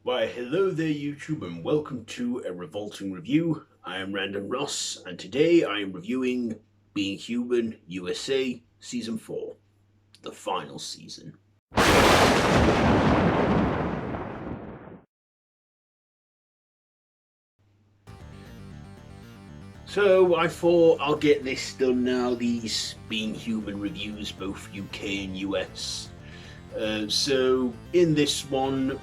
Why, hello there YouTube and welcome to a Revolting review. I am Random Ross and today I am reviewing Being Human USA Season 4, the final season. So I thought I'll get this done now, these Being Human reviews, both UK and US. So in this one,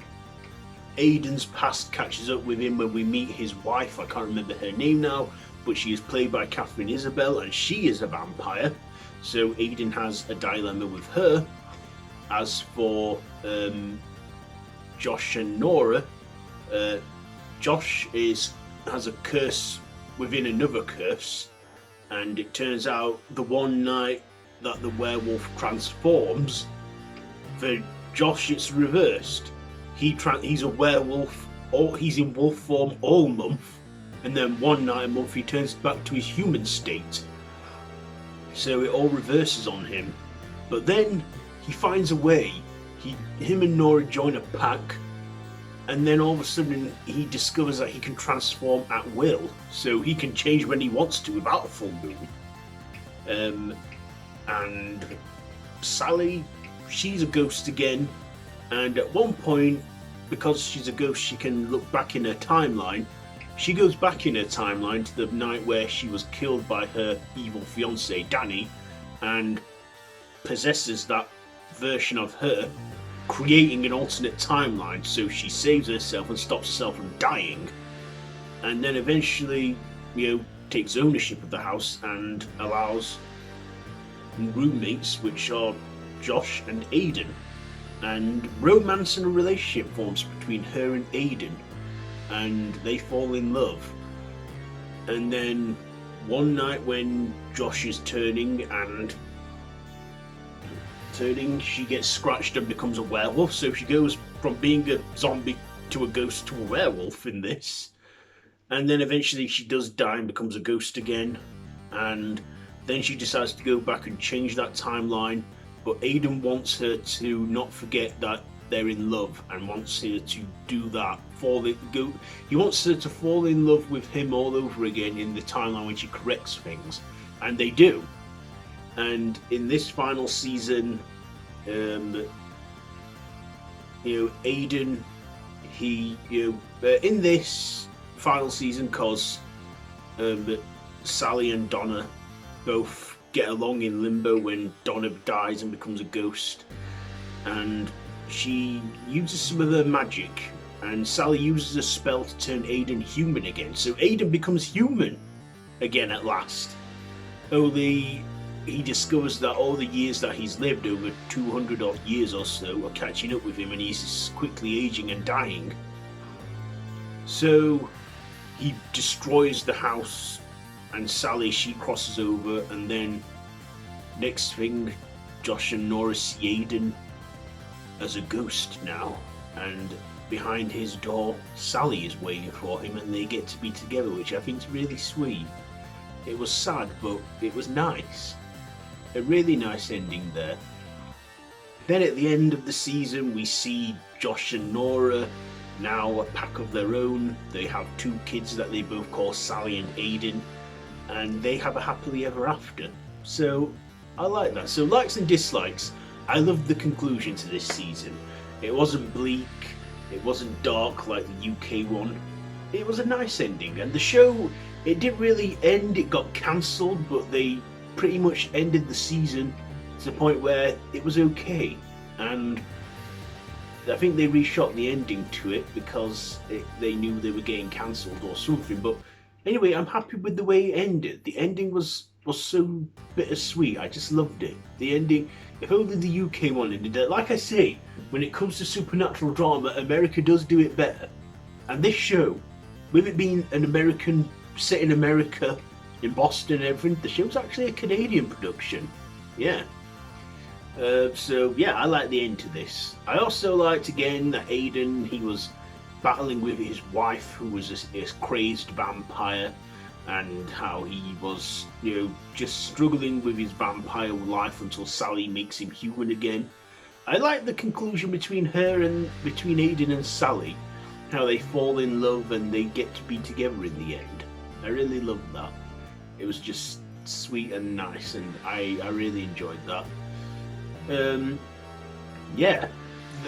Aden's past catches up with him when we meet his wife. I can't remember her name now, but she is played by Catherine Isabel and she is a vampire. So Aden has a dilemma with her. As for Josh and Nora, Josh has a curse within another curse, and it turns out the one night that the werewolf transforms, for Josh it's reversed. He's a werewolf, or he's in wolf form all month, and then one night a month he turns back to his human state. So it all reverses on him. But then he finds a way. Him and Nora join a pack, and then all of a sudden he discovers that he can transform at will, so he can change when he wants to without a full moon. And Sally, she's a ghost again, and at one point, because she's a ghost, she can look back in her timeline. She goes back in her timeline to the night where she was killed by her evil fiance Danny, and possesses that version of her, creating an alternate timeline, so she saves herself and stops herself from dying, and then eventually, takes ownership of the house and allows roommates, which are Josh and Aden, and romance and a relationship forms between her and Aden, and they fall in love. And then one night when Josh is turning, she gets scratched and becomes a werewolf, so she goes from being a zombie to a ghost to a werewolf in this. And then eventually she does die and becomes a ghost again, and then she decides to go back and change that timeline, but Aden wants her to not forget that they're in love and wants her to do that. He wants her to fall in love with him all over again in the timeline when she corrects things, and they do. And in this final season, Aden, in this final season, cause Sally and Donna both get along in limbo when Donna dies and becomes a ghost, and she uses some of her magic, and Sally uses a spell to turn Aden human again, so Aden becomes human again at last. Only he discovers that all the years that he's lived, over 200 odd years or so, are catching up with him, and he's quickly aging and dying. So he destroys the house, and Sally, she crosses over, and then next thing, Josh and Nora see Aden as a ghost now, and behind his door Sally is waiting for him, and they get to be together, which I think is really sweet. It was sad, but it was nice. A really nice ending there. Then at the end of the season we see Josh and Nora, now a pack of their own. They have 2 kids that they both call Sally and Aden, and they have a happily ever after. So I like that. So likes and dislikes. I loved the conclusion to this season. It wasn't bleak, it wasn't dark like the UK one. It was a nice ending, and the show, it didn't really end, it got cancelled, but they pretty much ended the season to the point where it was okay. And I think they reshot the ending to it because they knew they were getting cancelled or something. But anyway, I'm happy with the way it ended. The ending was so bittersweet. I just loved it. The ending, if only the UK one ended it. Like I say, when it comes to supernatural drama, America does do it better. And this show, with it being an American, set in America, in Boston and everything, the show's actually a Canadian production. Yeah. So yeah, I like the end to this. I also liked again that Aden, he was battling with his wife, who was this crazed vampire, and how he was, just struggling with his vampire life until Sally makes him human again. I like the conclusion between Aden and Sally. how they fall in love and they get to be together in the end. I really loved that. It was just sweet and nice, and I really enjoyed that. Yeah,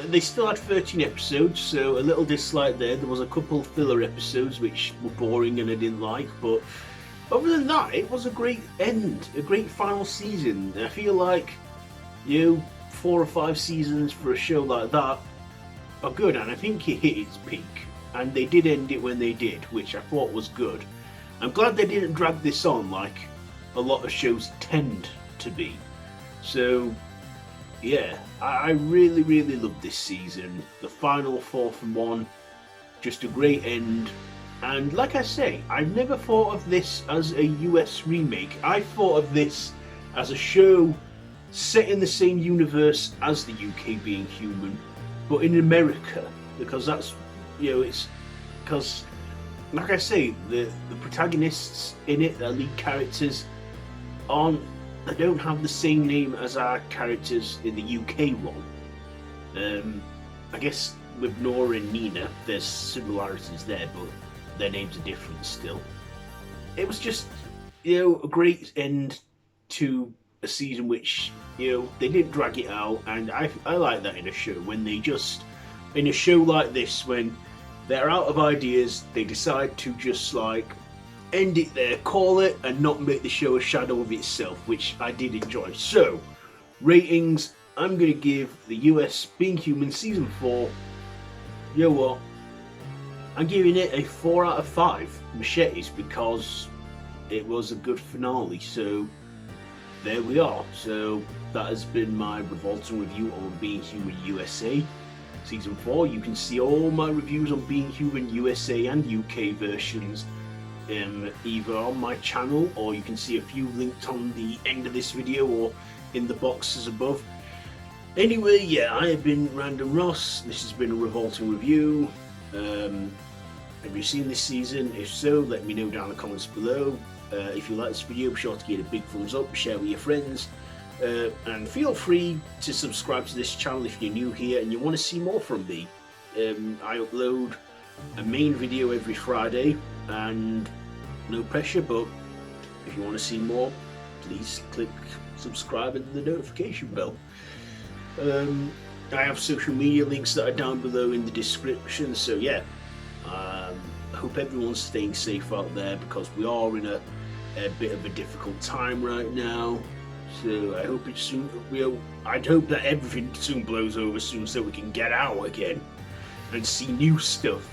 they still had 13 episodes, so a little dislike there. There was a couple filler episodes which were boring and I didn't like, but other than that, it was a great end, a great final season. I feel like, 4 or 5 seasons for a show like that are good, and I think it hit its peak. And they did end it when they did, which I thought was good. I'm glad they didn't drag this on like a lot of shows tend to be. So, yeah, I really, really loved this season. The final 4th and 1, just a great end. And like I say, I've never thought of this as a US remake. I thought of this as a show set in the same universe as the UK Being Human, but in America, because that's, it's because, like I say, the protagonists in it, the lead characters, they don't have the same name as our characters in the UK one. I guess with Nora and Nina, there's similarities there, but their names are different still. It was just, a great end to a season which, they didn't drag it out, and I like that in a show, when they just, in a show like this, when they're out of ideas, they decide to just end it there, call it, and not make the show a shadow of itself, which I did enjoy. So, ratings, I'm going to give the US Being Human Season 4, you know what, I'm giving it a 4 out of 5 machetes, because it was a good finale. So there we are. So that has been my Revolting review on Being Human USA Season 4. You can see all my reviews on Being Human USA and UK versions either on my channel, or you can see a few linked on the end of this video or in the boxes above. Anyway, yeah, I have been Random Ross. This has been a Revolting review. Have you seen this season? If so, let me know down in the comments below. If you like this video, be sure to give it a big thumbs up, share with your friends, and feel free to subscribe to this channel if you're new here and you want to see more from me. I upload a main video every Friday, and no pressure, but if you want to see more, please click subscribe and the notification bell. I have social media links that are down below in the description, so yeah, I hope everyone's staying safe out there, because we are in a bit of a difficult time right now. So I hope it soon, I'd hope that everything soon blows over soon, so we can get out again and see new stuff,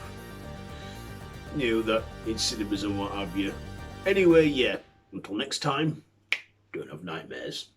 that in cinemas and what have you. Anyway, yeah, until next time, don't have nightmares.